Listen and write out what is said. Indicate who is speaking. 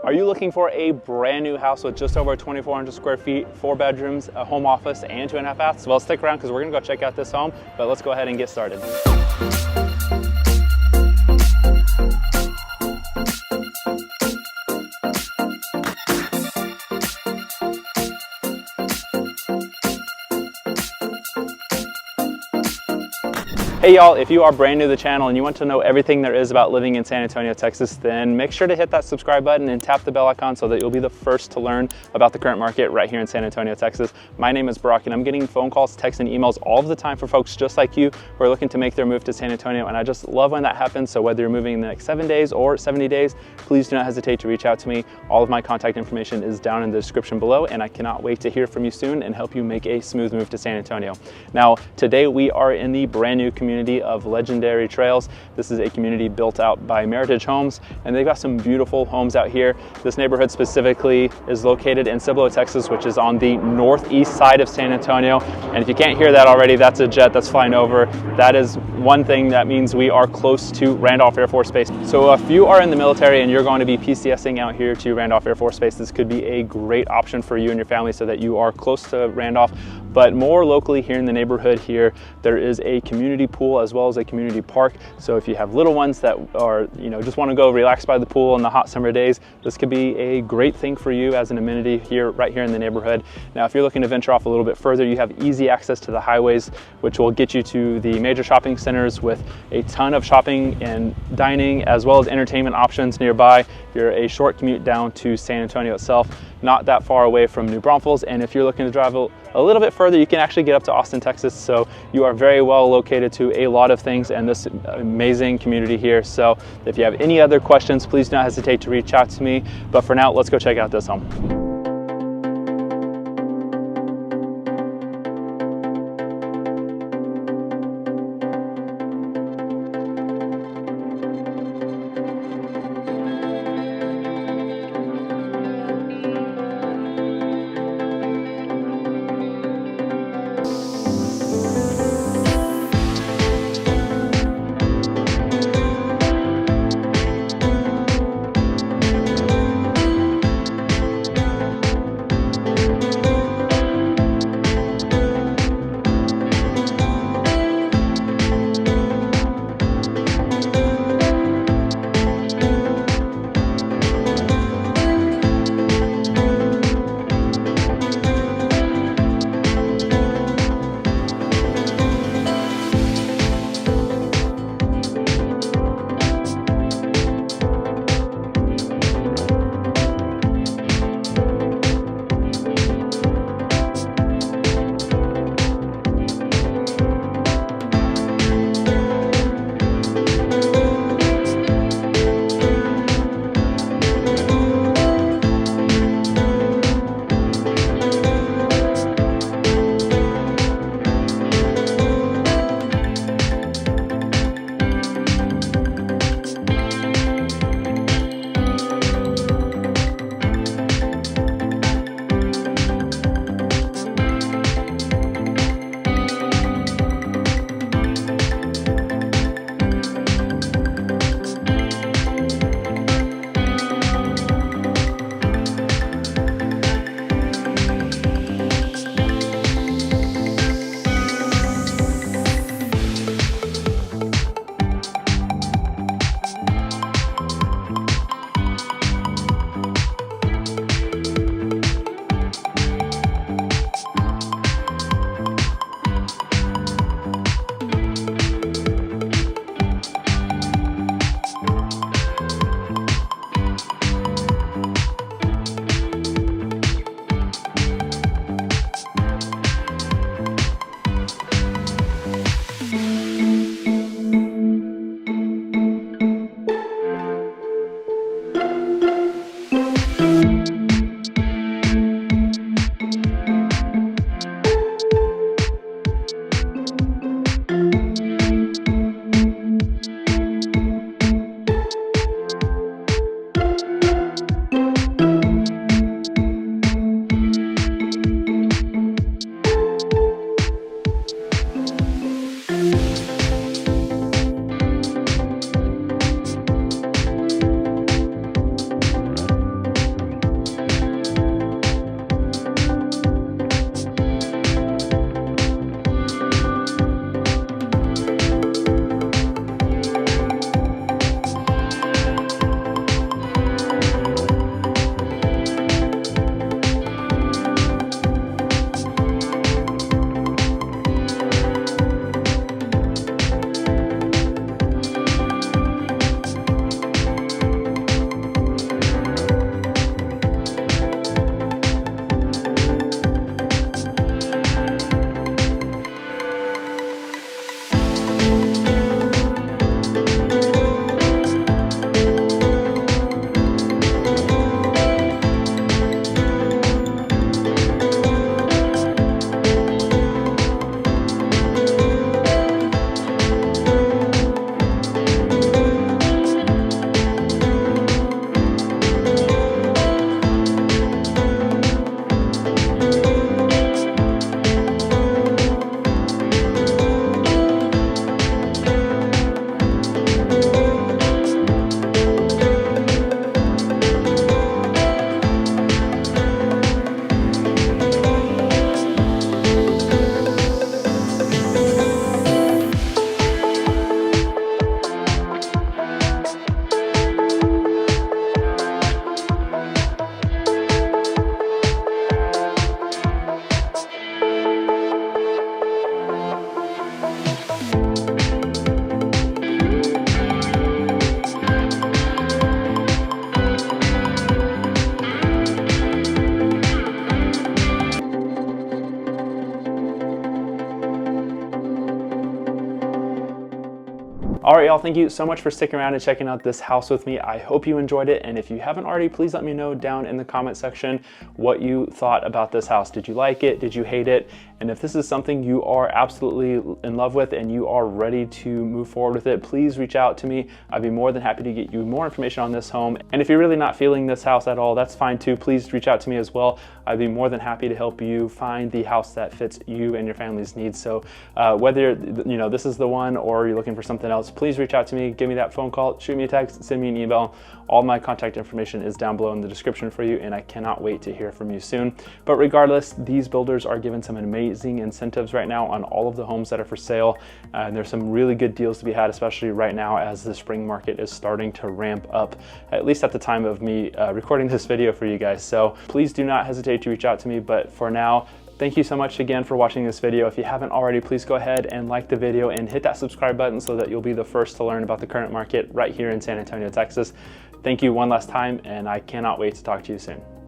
Speaker 1: Are you looking for a brand new house with just over 2,400 square feet, 4 bedrooms, a home office, and 2.5 baths? Well, stick around because we're gonna go check out this home, but let's go ahead and get started. Hey y'all, if you are brand new to the channel and you want to know everything there is about living in San Antonio, Texas, then make sure to hit that subscribe button and tap the bell icon so that you'll be the first to learn about the current market right here in San Antonio, Texas. My name is Brock and I'm getting phone calls, texts, and emails all of the time for folks just like you who are looking to make their move to San Antonio, and I just love when that happens. So whether you're moving in the next 7 days or 70 days, please do not hesitate to reach out to me. All of my contact information is down in the description below, and I cannot wait to hear from you soon and help you make a smooth move to San Antonio. Now, today we are in the brand new community of Legendary Trails. This is a community built out by Meritage Homes, and they've got some beautiful homes out here. This neighborhood specifically is located in Cibolo, Texas, which is on the northeast side of San Antonio. And if you can't hear that already, that's a jet that's flying over. That is one thing that means we are close to Randolph Air Force Base. So if you are in the military and you're going to be PCSing out here to Randolph Air Force Base, this could be a great option for you and your family so that you are close to Randolph. But more locally here in the neighborhood here, there is a community pool as well as a community park. So if you have little ones that are, just want to go relax by the pool in the hot summer days, this could be a great thing for you as an amenity here, right here in the neighborhood. Now, if you're looking to venture off a little bit further, you have easy access to the highways, which will get you to the major shopping centers with a ton of shopping and dining, as well as entertainment options nearby. You're a short commute down to San Antonio itself, not that far away from New Braunfels. And if you're looking to drive a little bit further, you can actually get up to Austin, Texas. So you are very well located to a lot of things and this amazing community here. So if you have any other questions, please don't hesitate to reach out to me. But for now, let's go check out this home. All right, y'all, thank you so much for sticking around and checking out this house with me. I hope you enjoyed it. And if you haven't already, please let me know down in the comment section what you thought about this house. Did you like it? Did you hate it? And if this is something you are absolutely in love with and you are ready to move forward with it, please reach out to me. I'd be more than happy to get you more information on this home. And if you're really not feeling this house at all, that's fine too. Please reach out to me as well. I'd be more than happy to help you find the house that fits you and your family's needs. So whether this is the one or you're looking for something else, please reach out to me, give me that phone call, shoot me a text, send me an email. All my contact information is down below in the description for you, and I cannot wait to hear from you soon. But regardless, these builders are giving some amazing incentives right now on all of the homes that are for sale. And there's some really good deals to be had, especially right now as the spring market is starting to ramp up, at least at the time of me recording this video for you guys. So please do not hesitate to reach out to me. But for now, thank you so much again for watching this video. If you haven't already, please go ahead and like the video and hit that subscribe button so that you'll be the first to learn about the current market right here in San Antonio, Texas. Thank you one last time, and I cannot wait to talk to you soon.